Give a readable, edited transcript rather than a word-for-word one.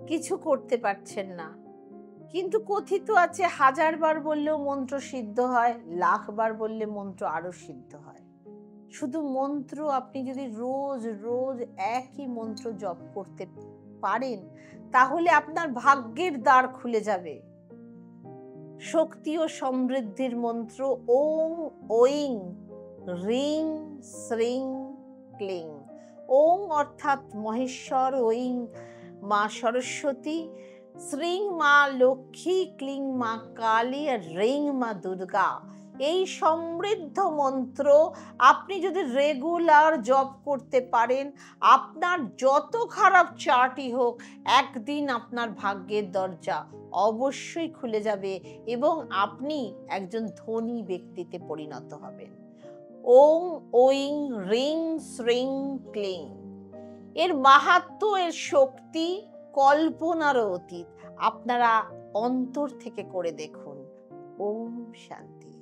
কিছু করতে পারছেন না, কিন্তু কথিত আছে 1000 বার বললেও মন্ত্র সিদ্ধ হয়, 1,00,000 বার বললে মন্ত্র আরো সিদ্ধ হয়। শুধু মন্ত্র আপনি যদি রোজ রোজ একই মন্ত্র জপ করতে পারেন, তাহলে আপনার ভাগ্যের দ্বার খুলে যাবে। শক্তি ও সমৃদ্ধির মন্ত্র ওং ঐং হ্রিং শ্রিং ক্লিং। ওং অর্থাৎ মহেশ্বর, ঐং মা সরস্বতী, শ্রিং মা লক্ষ্মী, ক্লিং মা কালী আর হ্রিং মা দুর্গা। এই সমৃদ্ধ মন্ত্র আপনি যদি রেগুলার জপ করতে পারেন, আপনার যত খারাপ চার্টই হোক, একদিন আপনার ভাগ্যের দরজা অবশ্যই খুলে যাবে এবং আপনি একজন ধনী ব্যক্তিতে পরিণত হবেন। ওং ঐং হ্রিং শ্রিং ক্লিং। এর মাহাত্ম্য, এর শক্তি কল্পনারও অতীত। আপনারা অন্তর থেকে করে দেখুন। ওম শান্তি।